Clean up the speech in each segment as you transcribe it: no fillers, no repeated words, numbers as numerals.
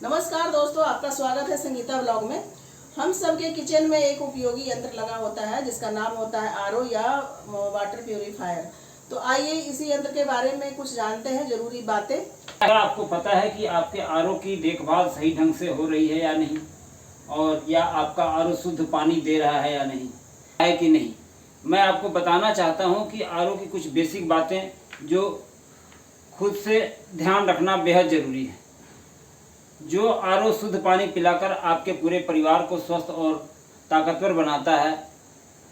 नमस्कार दोस्तों, आपका स्वागत है संगीता ब्लॉग में। हम सबके किचन में एक उपयोगी यंत्र लगा होता है जिसका नाम होता है आरओ या वाटर प्यूरीफायर। तो आइए इसी यंत्र के बारे में कुछ जानते हैं, जरूरी बातें। अगर आपको पता है कि आपके आरओ की देखभाल सही ढंग से हो रही है या नहीं, और या आपका आरओ शुद्ध पानी दे रहा है या नहीं, है कि नहीं, मैं आपको बताना चाहता हूं कि आरओ की कुछ बेसिक बातें जो खुद से ध्यान रखना बेहद ज़रूरी है। जो आरओ शुद्ध पानी पिलाकर आपके पूरे परिवार को स्वस्थ और ताकतवर बनाता है,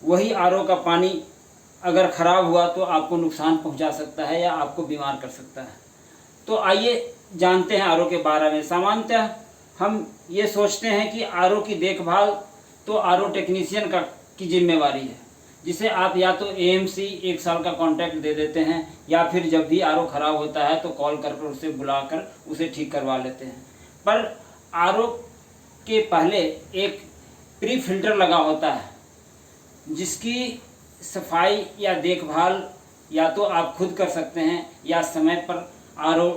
वही आरओ का पानी अगर ख़राब हुआ तो आपको नुकसान पहुंचा सकता है या आपको बीमार कर सकता है। तो आइए जानते हैं आरओ के बारे में। सामान्यतः हम ये सोचते हैं कि आरओ की देखभाल तो आरओ टेक्नीशियन की जिम्मेवारी है, जिसे आप या तो एएमसी 1 साल का कॉन्ट्रैक्ट दे देते हैं, या फिर जब भी आरओ ख़राब होता है तो कॉल कर उसे बुलाकर उसे ठीक करवा लेते हैं। पर आरओ के पहले एक प्री फिल्टर लगा होता है, जिसकी सफाई या देखभाल या तो आप खुद कर सकते हैं या समय पर आरओ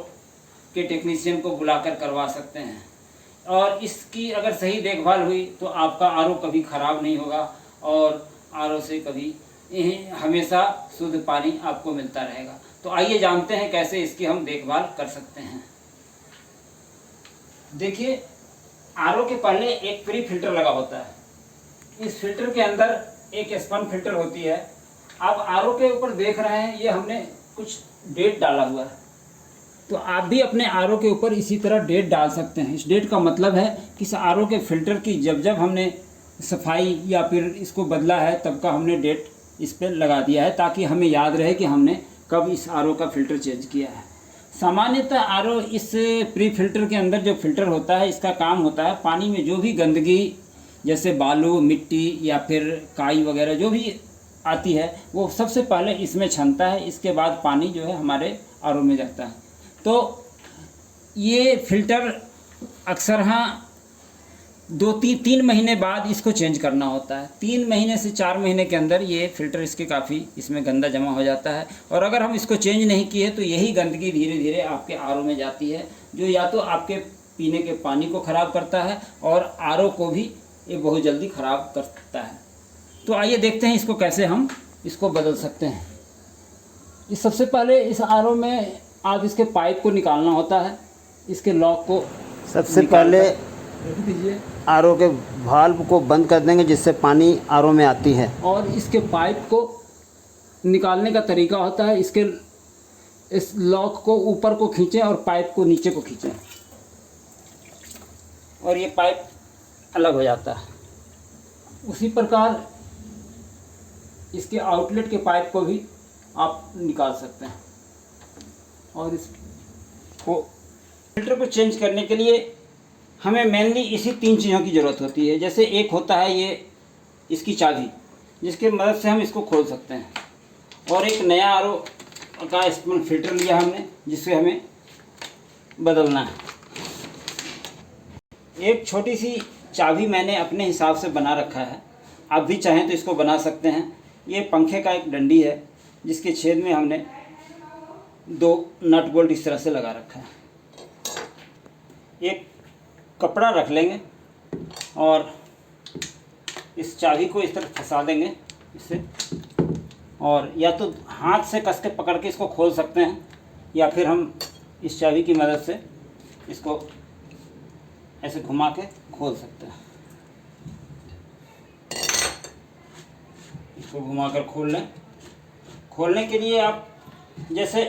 के टेक्नीशियन को बुलाकर करवा सकते हैं। और इसकी अगर सही देखभाल हुई तो आपका आरओ कभी ख़राब नहीं होगा और आरओ से कभी हमेशा शुद्ध पानी आपको मिलता रहेगा। तो आइए जानते हैं कैसे इसकी हम देखभाल कर सकते हैं। देखिए, आरओ के पहले एक प्री फिल्टर लगा होता है। इस फिल्टर के अंदर एक स्पन फिल्टर होती है। आप आरओ के ऊपर देख रहे हैं, ये हमने कुछ डेट डाला हुआ है। तो आप भी अपने आरओ के ऊपर इसी तरह डेट डाल सकते हैं। इस डेट का मतलब है कि इस आरओ के फिल्टर की जब हमने सफाई या फिर इसको बदला है तब का हमने डेट इस पर लगा दिया है, ताकि हमें याद रहे कि हमने कब इस आरओ का फ़िल्टर चेंज किया है। सामान्यतः आरओ इस प्री फिल्टर के अंदर जो फिल्टर होता है, इसका काम होता है पानी में जो भी गंदगी जैसे बालू, मिट्टी या फिर काई वगैरह जो भी आती है वो सबसे पहले इसमें छनता है। इसके बाद पानी जो है हमारे आरओ में जाता है। तो ये फिल्टर अक्सर 2-3 महीने बाद इसको चेंज करना होता है। 3 महीने से 4 महीने के अंदर ये फ़िल्टर इसके काफ़ी इसमें गंदा जमा हो जाता है, और अगर हम इसको चेंज नहीं किए तो यही गंदगी धीरे धीरे आपके आरओ में जाती है, जो या तो आपके पीने के पानी को ख़राब करता है और आरओ को भी ये बहुत जल्दी ख़राब करता है। तो आइए देखते हैं इसको कैसे हम इसको बदल सकते हैं। इस सबसे पहले इस आरओ में आप इसके पाइप को निकालना होता है। इसके लॉक को सबसे पहले रख दीजिए आरओ के वाल्व को बंद कर देंगे, जिससे पानी आरओ में आती है। और इसके पाइप को निकालने का तरीका होता है, इस लॉक को ऊपर को खींचें और पाइप को नीचे को खींचें, और ये पाइप अलग हो जाता है। उसी प्रकार इसके आउटलेट के पाइप को भी आप निकाल सकते हैं। और इसको फिल्टर को चेंज करने के लिए हमें मेनली इसी 3 चीज़ों की ज़रूरत होती है। जैसे एक होता है ये इसकी चाबी, जिसके मदद से हम इसको खोल सकते हैं, और एक नया आरओ का स्पन फिल्टर लिया हमने, जिससे हमें बदलना है। एक छोटी सी चाबी मैंने अपने हिसाब से बना रखा है, आप भी चाहें तो इसको बना सकते हैं। ये पंखे का एक डंडी है, जिसके छेद में हमने 2 नट बोल्ट इस तरह से लगा रखा है। एक कपड़ा रख लेंगे और इस चाबी को इस तरह फंसा देंगे इससे, और या तो हाथ से कस के पकड़ के इसको खोल सकते हैं, या फिर हम इस चाबी की मदद से इसको ऐसे घुमा के खोल सकते हैं। इसको घुमा कर खोल लें। खोलने के लिए आप जैसे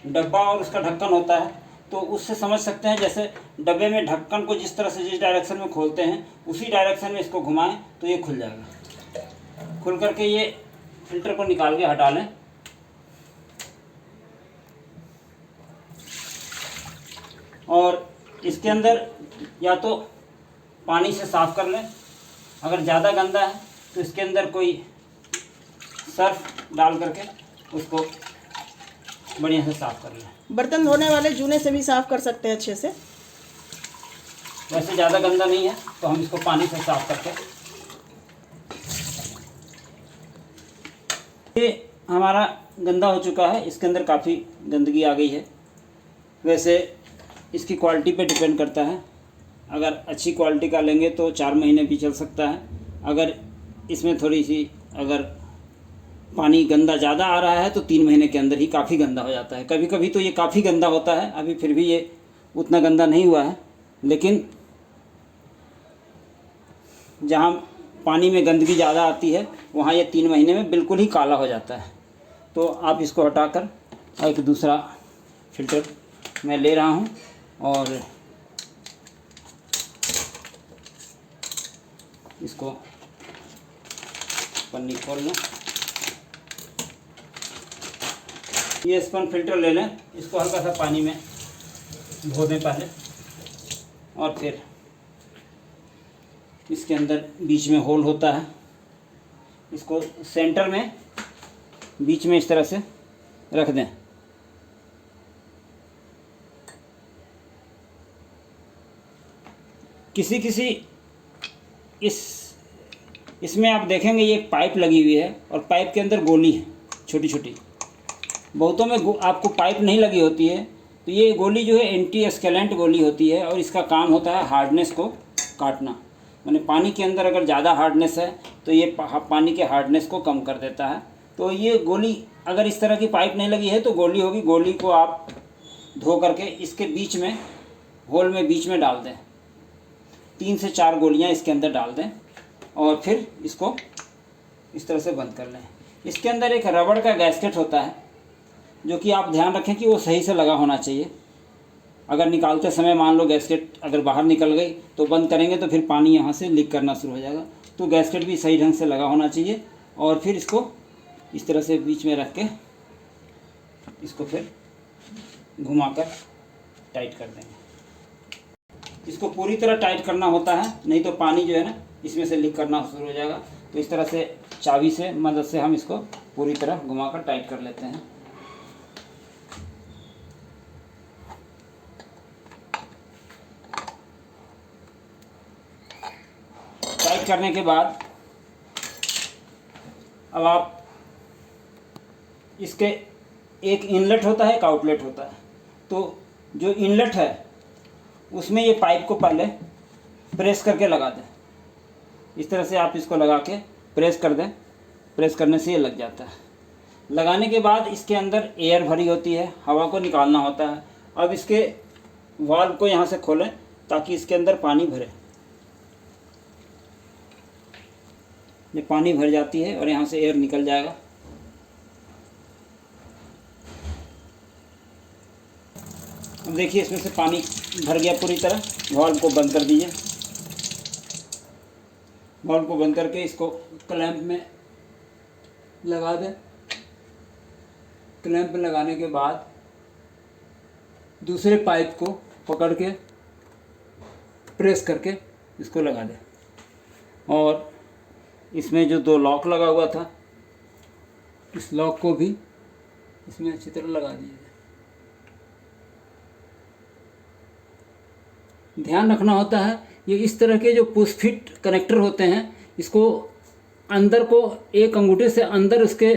डब्बा और उसका ढक्कन होता है, तो उससे समझ सकते हैं। जैसे डब्बे में ढक्कन को जिस तरह से जिस डायरेक्शन में खोलते हैं, उसी डायरेक्शन में इसको घुमाएं तो ये खुल जाएगा। खुल करके ये फिल्टर को निकाल के हटा लें। और इसके अंदर या तो पानी से साफ़ कर लें, अगर ज़्यादा गंदा है तो इसके अंदर कोई सर्फ डाल करके उसको बढ़िया से साफ़ कर लें। बर्तन धोने वाले जूने से भी साफ कर सकते हैं अच्छे से। वैसे ज़्यादा गंदा नहीं है तो हम इसको पानी से साफ़ करके, ये हमारा गंदा हो चुका है, इसके अंदर काफ़ी गंदगी आ गई है। वैसे इसकी क्वालिटी पे डिपेंड करता है। अगर अच्छी क्वालिटी का लेंगे तो 4 महीने भी चल सकता है। अगर इसमें थोड़ी सी अगर पानी गंदा ज़्यादा आ रहा है तो 3 महीने के अंदर ही काफ़ी गंदा हो जाता है। कभी कभी तो ये काफ़ी गंदा होता है, अभी फिर भी ये उतना गंदा नहीं हुआ है, लेकिन जहाँ पानी में गंदगी ज़्यादा आती है वहाँ ये 3 महीने में बिल्कुल ही काला हो जाता है। तो आप इसको हटाकर एक दूसरा फ़िल्टर मैं ले रहा हूँ और इसको पन्नी खोल लें। ये स्पन फ़िल्टर ले लें, इसको हल्का सा पानी में धो दें पहले, और फिर इसके अंदर बीच में होल होता है, इसको सेंटर में बीच में इस तरह से रख दें। किसी इसमें आप देखेंगे ये पाइप लगी हुई है और पाइप के अंदर गोली है छोटी छोटी। बहुतों में आपको पाइप नहीं लगी होती है, तो ये गोली जो है एंटी स्केलेंट गोली होती है और इसका काम होता है हार्डनेस को काटना। माने पानी के अंदर अगर ज़्यादा हार्डनेस है तो ये पानी के हार्डनेस को कम कर देता है। तो ये गोली अगर इस तरह की पाइप नहीं लगी है तो गोली होगी, गोली को आप धो करके इसके बीच में होल में बीच में डाल दें। 3 से 4 गोलियां इसके अंदर डाल दें और फिर इसको इस तरह से बंद कर लें। इसके अंदर एक रबड़ का गैस्केट होता है जो कि आप ध्यान रखें कि वो सही से लगा होना चाहिए। अगर निकालते समय मान लो गैस्केट अगर बाहर निकल गई तो बंद करेंगे तो फिर पानी यहाँ से लीक करना शुरू हो जाएगा। तो गैस्केट भी सही ढंग से लगा होना चाहिए और फिर इसको इस तरह से बीच में रख के इसको फिर घुमाकर टाइट कर देंगे। इसको पूरी तरह टाइट करना होता है, नहीं तो पानी जो है ना इसमें से लीक करना शुरू हो जाएगा। तो इस तरह से चाबी से मदद से हम इसको पूरी तरह घुमाकर टाइट कर लेते हैं। टाइट करने के बाद अब आप इसके एक इनलेट होता है, एक आउटलेट होता है। तो जो इनलेट है उसमें ये पाइप को पहले प्रेस करके लगा दें। इस तरह से आप इसको लगा के प्रेस कर दें। प्रेस करने से ये लग जाता है। लगाने के बाद इसके अंदर एयर भरी होती है, हवा को निकालना होता है। अब इसके वाल्व को यहाँ से खोलें ताकि इसके अंदर पानी भरे। ये पानी भर जाती है और यहाँ से एयर निकल जाएगा। अब देखिए इसमें से पानी भर गया पूरी तरह। वाल्व को बंद कर दीजिए। वाल्व को बंद करके इसको क्लैंप में लगा दें। क्लैंप में लगाने के बाद दूसरे पाइप को पकड़ के प्रेस करके इसको लगा दें। और इसमें जो 2 लॉक लगा हुआ था इस लॉक को भी इसमें अच्छी तरह लगा दीजिए। ध्यान रखना होता है ये इस तरह के जो पुश फिट कनेक्टर होते हैं इसको अंदर को एक अंगूठे से अंदर उसके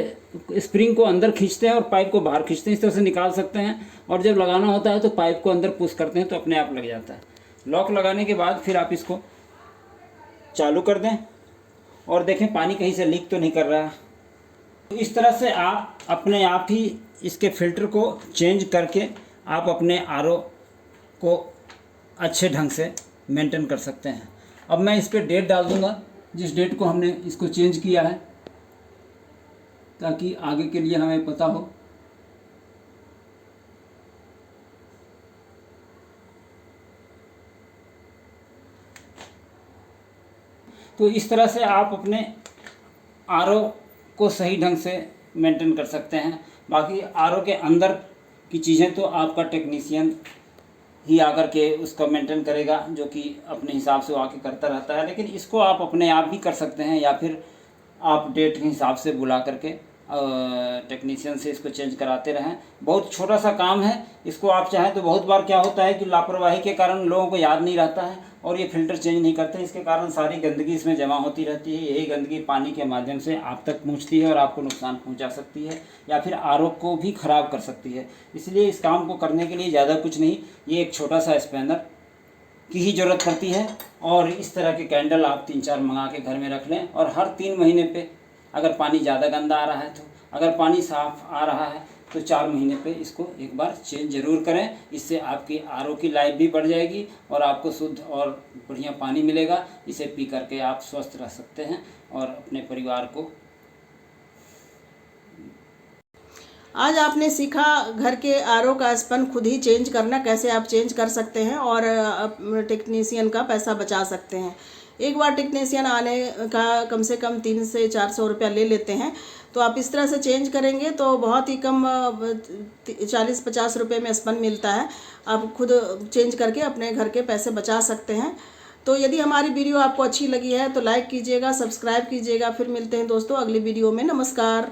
स्प्रिंग को अंदर खींचते हैं और पाइप को बाहर खींचते हैं। इस तरह से निकाल सकते हैं और जब लगाना होता है तो पाइप को अंदर पुश करते हैं तो अपने आप लग जाता है। लॉक लगाने के बाद फिर आप इसको चालू कर दें और देखें पानी कहीं से लीक तो नहीं कर रहा है। तो इस तरह से आप अपने आप ही इसके फ़िल्टर को चेंज करके आप अपने आरओ को अच्छे ढंग से मेंटेन कर सकते हैं। अब मैं इस पर डेट डाल दूंगा जिस डेट को हमने इसको चेंज किया है, ताकि आगे के लिए हमें पता हो। तो इस तरह से आप अपने आरओ को सही ढंग से मेंटेन कर सकते हैं। बाकी आरओ के अंदर की चीज़ें तो आपका टेक्नीशियन ही आकर के उसका मेंटेन करेगा, जो कि अपने हिसाब से वो आके करता रहता है। लेकिन इसको आप अपने आप भी कर सकते हैं या फिर आप डेट के हिसाब से बुला करके टेक्नीशियन से इसको चेंज कराते रहें। बहुत छोटा सा काम है। इसको आप चाहें तो बहुत बार क्या होता है कि लापरवाही के कारण लोगों को याद नहीं रहता है और ये फ़िल्टर चेंज नहीं करते। इसके कारण सारी गंदगी इसमें जमा होती रहती है। यही गंदगी पानी के माध्यम से आप तक पहुंचती है और आपको नुकसान पहुंचा सकती है या फिर आरओ को भी ख़राब कर सकती है। इसलिए इस काम को करने के लिए ज़्यादा कुछ नहीं, ये एक छोटा सा स्पैनर की ही ज़रूरत पड़ती है। और इस तरह के कैंडल आप 3-4 मंगा के घर में रख लें और हर 3 महीने पे, अगर पानी ज़्यादा गंदा आ रहा है तो, अगर पानी साफ़ आ रहा है तो 4 महीने पे इसको एक बार चेंज ज़रूर करें। इससे आपकी आरओ की लाइफ भी बढ़ जाएगी और आपको शुद्ध और बढ़िया पानी मिलेगा। इसे पी करके आप स्वस्थ रह सकते हैं और अपने परिवार को। आज आपने सीखा घर के आरओ का स्पन खुद ही चेंज करना, कैसे आप चेंज कर सकते हैं और टेक्नीशियन का पैसा बचा सकते हैं। एक बार टेक्नीशियन आने का कम से कम 300 से 400 रुपया ले लेते हैं। तो आप इस तरह से चेंज करेंगे तो बहुत ही कम 40-50 रुपये में स्पन मिलता है। आप खुद चेंज करके अपने घर के पैसे बचा सकते हैं। तो यदि हमारी वीडियो आपको अच्छी लगी है तो लाइक कीजिएगा, सब्सक्राइब कीजिएगा। फिर मिलते हैं दोस्तों अगली वीडियो में। नमस्कार।